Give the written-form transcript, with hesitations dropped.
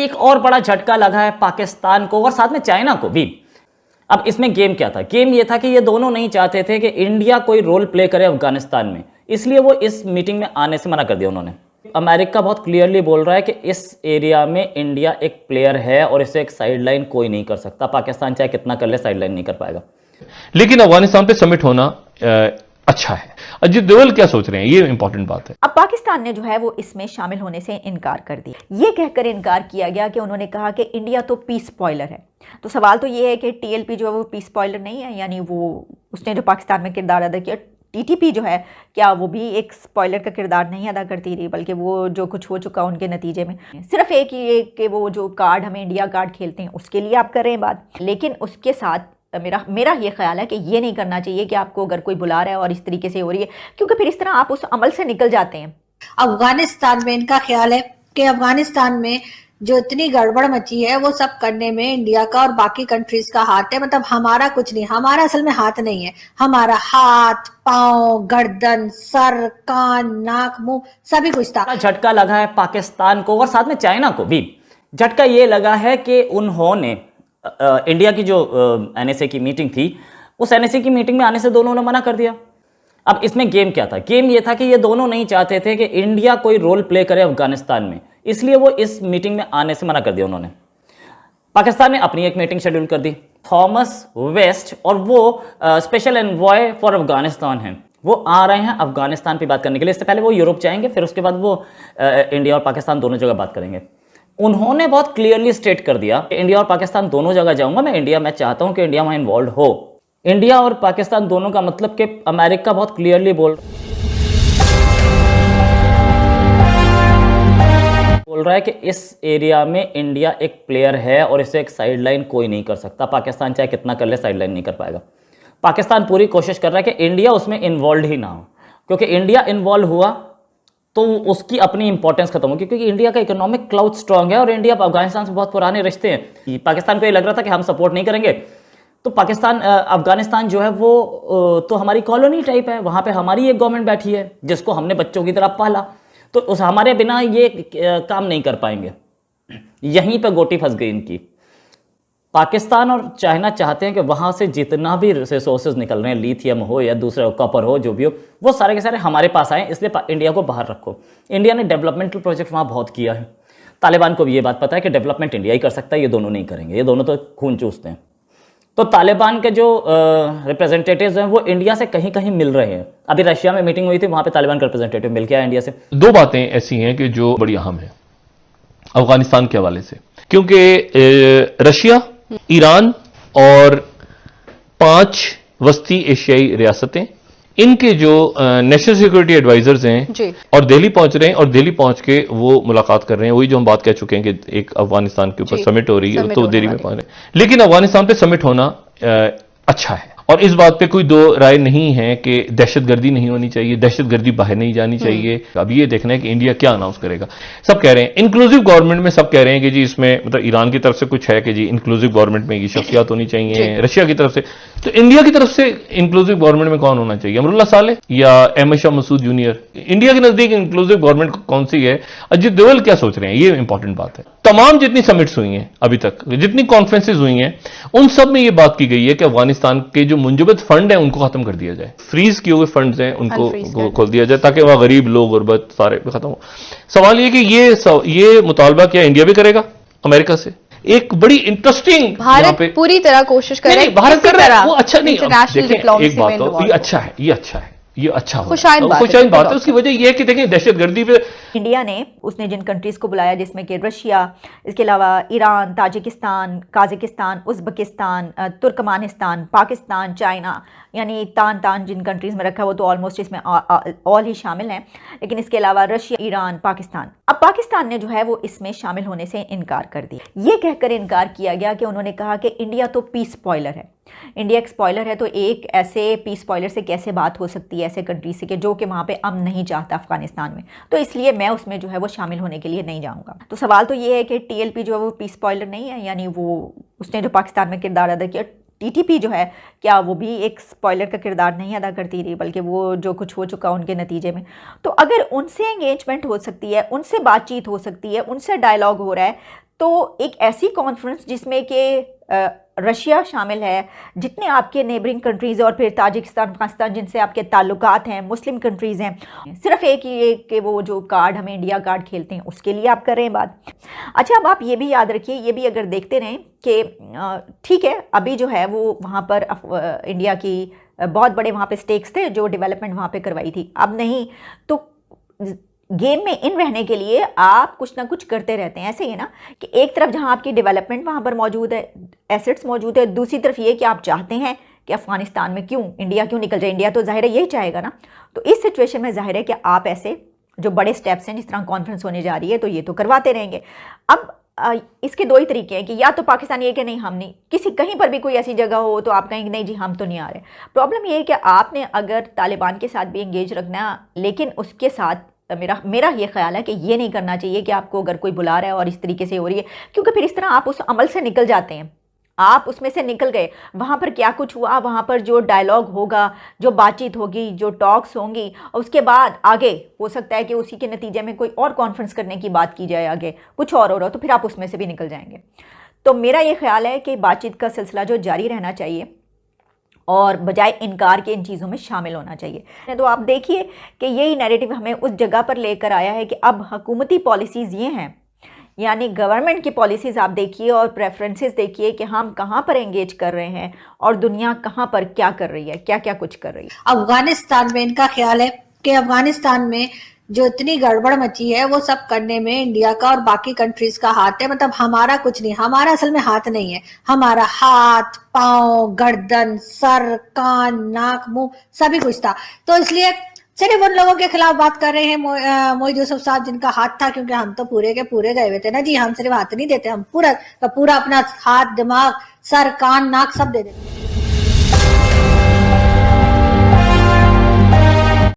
एक और बड़ा झटका लगा है पाकिस्तान को और साथ में चाइना को भी। अब इसमें गेम क्या था? गेम ये था कि ये दोनों नहीं चाहते थे कि इंडिया कोई रोल प्ले करे अफगानिस्तान में, इसलिए वो इस मीटिंग में आने से मना कर दिया उन्होंने। अमेरिका बहुत क्लियरली बोल रहा है कि इस एरिया में इंडिया एक प्लेयर है और इसे एक साइडलाइन कोई नहीं कर सकता। पाकिस्तान चाहे कितना कर ले, साइडलाइन नहीं कर पाएगा। लेकिन अफगानिस्तान पे समिट होना अच्छा है। अजीत डोभाल क्या सोच रहे हैं, ये इंपॉर्टेंट बात है। अब पाकिस्तान ने जो है वो इसमें शामिल होने से इनकार कर दिया। ये कहकर इनकार किया गया कि उन्होंने कहा कि इंडिया तो पीस स्पॉइलर है। तो सवाल तो ये है कि टीएलपी जो है वो पीस स्पॉइलर नहीं है, यानी वो उसने जो पाकिस्तान में किरदार अदा किया, टीटीपी जो है क्या वो भी एक स्पॉइलर का किरदार नहीं अदा करती रही, बल्कि वो जो कुछ हो चुका उनके नतीजे में सिर्फ एक ही कि वो जो कार्ड हमें इंडिया कार्ड खेलते हैं उसके लिए आप कर रहे हैं बात। लेकिन उसके साथ मेरा ये ख्याल है कि ये नहीं करना चाहिए कि आपको अगर कोई बुला रहा है और इस तरीके से हो रही है, क्योंकि फिर इस तरह आप उस अमल से निकल जाते हैं। अफगानिस्तान में इनका ख्याल है कि अफगानिस्तान में जो इतनी गड़बड़ मची है वो सब करने में इंडिया का और बाकी कंट्रीज का हाथ है। मतलब हमारा कुछ नहीं, हमारा असल में हाथ नहीं है, हमारा हाथ, पांव, गर्दन, सर, कान, नाक, मुंह सभी कुछ था। झटका लगा है पाकिस्तान को और साथ में चाइना को भी। झटका ये लगा है कि उन्होंने इंडिया की जो एनएसए की मीटिंग थी, उस एनएसए की मीटिंग में आने से दोनों ने मना कर दिया। अब इसमें गेम क्या था? गेम ये था कि ये दोनों नहीं चाहते थे कि इंडिया कोई रोल प्ले करे अफगानिस्तान में, इसलिए वो इस मीटिंग में आने से मना कर दिया उन्होंने। पाकिस्तान ने अपनी एक मीटिंग शेड्यूल कर दी। थॉमस वेस्ट और वो स्पेशल एनवॉय फॉर अफगानिस्तान हैं, वो आ रहे हैं अफगानिस्तान पे बात करने के लिए। इससे पहले वो यूरोप जाएंगे, फिर उसके बाद वो इंडिया और पाकिस्तान दोनों जगह बात करेंगे। उन्होंने बहुत क्लियरली स्टेट कर दिया कि इंडिया और पाकिस्तान दोनों जगह जाऊंगा मैं चाहता हूं कि इंडिया वहां इन्वॉल्व हो। इंडिया और पाकिस्तान दोनों का मतलब कि अमेरिका बहुत क्लियरली बोल रहा है कि इस एरिया में इंडिया एक प्लेयर है और इसे एक साइडलाइन कोई नहीं कर सकता। पाकिस्तान चाहे कितना कर ले, साइडलाइन नहीं कर पाएगा। पाकिस्तान पूरी कोशिश कर रहा है कि इंडिया उसमें इन्वॉल्व ही ना हो, क्योंकि इंडिया इन्वॉल्व हुआ तो उसकी अपनी इंपॉर्टेंस खत्म होगी, क्योंकि इंडिया का इकोनॉमिक क्लाउड स्ट्रांग है और इंडिया अफगानिस्तान से बहुत पुराने रिश्ते हैं। पाकिस्तान को ये लग रहा था कि हम सपोर्ट नहीं करेंगे तो पाकिस्तान अफगानिस्तान जो है वो तो हमारी कॉलोनी टाइप है, वहाँ पे हमारी एक गवर्नमेंट बैठी है जिसको हमने बच्चों की तरह पाला, तो उस हमारे बिना ये काम नहीं कर पाएंगे। यहीं पर गोटी फंस गई इनकी। पाकिस्तान और चाइना चाहते हैं कि वहाँ से जितना भी रिसोर्सेज निकल रहे हैं, लिथियम हो या दूसरा कॉपर हो, जो भी हो, वो सारे के सारे हमारे पास आए, इसलिए इंडिया को बाहर रखो। इंडिया ने डेवलपमेंटल प्रोजेक्ट वहाँ बहुत किया है। तालिबान को भी ये बात पता है कि डेवलपमेंट इंडिया ही कर सकता है, ये दोनों नहीं करेंगे, ये दोनों तो खून चूसते हैं। तो तालिबान के जो रिप्रेजेंटेटिव्स हैं वो इंडिया से कहीं कहीं मिल रहे हैं। अभी रशिया में मीटिंग हुई थी, वहाँ पे तालिबान का रिप्रेजेंटेटिव मिल के आया इंडिया से। दो बातें ऐसी हैं कि जो बड़ी अहम है अफगानिस्तान के हवाले से, क्योंकि रशिया, ईरान और 5 वस्ती एशियाई रियासतें, इनके जो नेशनल सिक्योरिटी एडवाइजर्स हैं और दिल्ली पहुंच रहे हैं और दिल्ली पहुंच के वो मुलाकात कर रहे हैं। वही जो हम बात कह चुके हैं कि एक अफगानिस्तान के ऊपर समिट हो रही है, तो दिल्ली में पहुंच रहे हैं। लेकिन अफगानिस्तान पे समिट होना अच्छा है और इस बात पे कोई दो राय नहीं है कि दहशतगर्दी नहीं होनी चाहिए, दहशतगर्दी बाहर नहीं जानी चाहिए। अब ये देखना है कि इंडिया क्या अनाउंस करेगा। सब कह रहे हैं इंक्लूसिव गवर्नमेंट में, सब कह रहे हैं कि जी इसमें मतलब ईरान की तरफ से कुछ है कि जी इंक्लूसिव गवर्नमेंट में ये शख्सियत होनी चाहिए, रशिया की तरफ से। तो इंडिया की तरफ से इंक्लूसिव गवर्नमेंट में कौन होना चाहिए, अमरुल्लाह साले या अहमद शाह मसूद जूनियर? इंडिया के नजदीक इंक्लूसिव गवर्नमेंट कौन सी है? अजीत डोभाल क्या सोच रहे हैं, ये इंपॉर्टेंट बात है। तमाम जितनी समिट्स हुई हैं अभी तक, जितनी कॉन्फ्रेंसेज हुई हैं, उन सब में यह बात की गई है कि अफगानिस्तान के जो मुंजमद फंड है उनको खत्म कर दिया जाए। फ्रीज किए हुए फंड्स हैं उनको खोल दिया जाए ताकि वह गरीब लोग गुर्बत सारे खत्म हो। सवाल ये कि ये मुतालबा क्या इंडिया भी करेगा अमेरिका से? एक बड़ी इंटरेस्टिंग, भारत पूरी तरह कोशिश कर रहा है, भारत कर रहा है, वो अच्छा नहीं। इंटरनेशनल डिप्लोमेसी एक बात तो ये अच्छा है, ये अच्छा खुशाइन बात है। उसकी वजह यह है कि देखें दहशतगर्दी पे इंडिया ने उसने जिन कंट्रीज को बुलाया, जिसमें कि रशिया, इसके अलावा Iran, Tajikistan, Kazakhstan, Uzbekistan, Turkmenistan, Pakistan, China, यानी तान जिन कंट्रीज में रखा है वो तो ऑलमोस्ट इसमें ऑल ही शामिल हैं। लेकिन इसके अलावा रशिया, ईरान, पाकिस्तान, अब पाकिस्तान ने जो है वो इसमें शामिल होने से इनकार कर दिया। ये कहकर इनकार किया गया कि उन्होंने कहा कि इंडिया तो पीस स्पॉइलर है। इंडिया एक स्पॉइलर है, तो एक ऐसे पीस स्पॉइलर से कैसे बात हो सकती है ऐसे कंट्री से कि जो कि वहाँ पे अमन नहीं चाहता अफगानिस्तान में, तो इसलिए मैं उसमें जो है वो शामिल होने के लिए नहीं जाऊँगा। तो सवाल तो ये है कि टीएलपी जो है वो पीस स्पॉइलर नहीं है, यानी वो उसने जो पाकिस्तान में किरदार अदा किया, टीटीपी जो है क्या वो भी एक स्पॉइलर का किरदार नहीं अदा करती रही, बल्कि वो जो कुछ हो चुका उनके नतीजे में। तो अगर उनसे एंगेजमेंट हो सकती है, उनसे बातचीत हो सकती है, उनसे डायलॉग हो रहा है, तो एक ऐसी कॉन्फ्रेंस जिसमें कि रशिया शामिल है, जितने आपके नेबरिंग कंट्रीज़ और फिर ताजिकिस्तान, पाकिस्तान जिनसे आपके ताल्लुकात हैं, मुस्लिम कंट्रीज़ हैं, सिर्फ एक ये कि वो जो कार्ड हमें इंडिया कार्ड खेलते हैं उसके लिए आप कर रहे हैं बात। अच्छा, अब आप ये भी याद रखिए, ये भी अगर देखते रहें कि ठीक है, अभी जो है वो वहाँ पर इंडिया की बहुत बड़े वहाँ पे स्टेक्स थे जो डेवलपमेंट वहाँ पे करवाई थी, अब नहीं। तो गेम में इन रहने के लिए आप कुछ ना कुछ करते रहते हैं। ऐसे ही है ना कि एक तरफ जहां आपकी डेवलपमेंट वहां पर मौजूद है, एसेट्स मौजूद है, दूसरी तरफ ये कि आप चाहते हैं कि अफगानिस्तान में इंडिया क्यों निकल जाए। इंडिया तो जाहिर है यही चाहेगा ना। तो इस सिचुएशन में जाहिर है कि आप ऐसे जो बड़े स्टेप्स हैं, जिस तरह कॉन्फ्रेंस होने जा रही है, तो ये तो करवाते रहेंगे। अब इसके दो ही तरीके हैं कि या तो पाकिस्तान ये कि नहीं, हम नहीं, किसी कहीं पर भी कोई ऐसी जगह हो तो आप कहेंगे नहीं जी हम तो नहीं आ रहे। प्रॉब्लम ये है कि आपने अगर तालिबान के साथ भी एंगेज रखना, लेकिन उसके साथ मेरा ये ख्याल है कि ये नहीं करना चाहिए कि आपको अगर कोई बुला रहा है और इस तरीके से हो रही है, क्योंकि फिर इस तरह आप उस अमल से निकल जाते हैं। आप उसमें से निकल गए, वहाँ पर क्या कुछ हुआ, वहाँ पर जो डायलॉग होगा, जो बातचीत होगी, जो टॉक्स होंगी, और उसके बाद आगे हो सकता है कि उसी के नतीजे में कोई और कॉन्फ्रेंस करने की बात की जाए, आगे कुछ और हो रहा हो, तो फिर आप उसमें से भी निकल जाएंगे। तो मेरा ये ख्याल है कि बातचीत का सिलसिला जो जारी रहना चाहिए और बजाय इनकार के इन चीज़ों में शामिल होना चाहिए। तो आप देखिए कि यही नैरेटिव हमें उस जगह पर लेकर आया है कि अब हुकूमती पॉलिसीज़ ये हैं, यानी गवर्नमेंट की पॉलिसीज़ आप देखिए और प्रेफरेंसेस देखिए कि हम कहाँ पर एंगेज कर रहे हैं और दुनिया कहाँ पर क्या कर रही है, क्या क्या कुछ कर रही है। अफगानिस्तान में इनका ख्याल है कि अफगानिस्तान में जो इतनी गड़बड़ मची है वो सब करने में इंडिया का और बाकी कंट्रीज का हाथ है। मतलब हमारा कुछ नहीं, हमारा असल में हाथ नहीं है। हमारा हाथ, पांव, गर्दन, सर, कान, नाक, मुंह सभी कुछ था। तो इसलिए सिर्फ उन लोगों के खिलाफ बात कर रहे हैं मोईद यूसुफ साहब जिनका हाथ था, क्योंकि हम तो पूरे के पूरे गए हुए थे ना जी। हम सिर्फ हाथ नहीं देते, हम पूरा का पूरा अपना हाथ, दिमाग, सर, कान, नाक सब दे देते।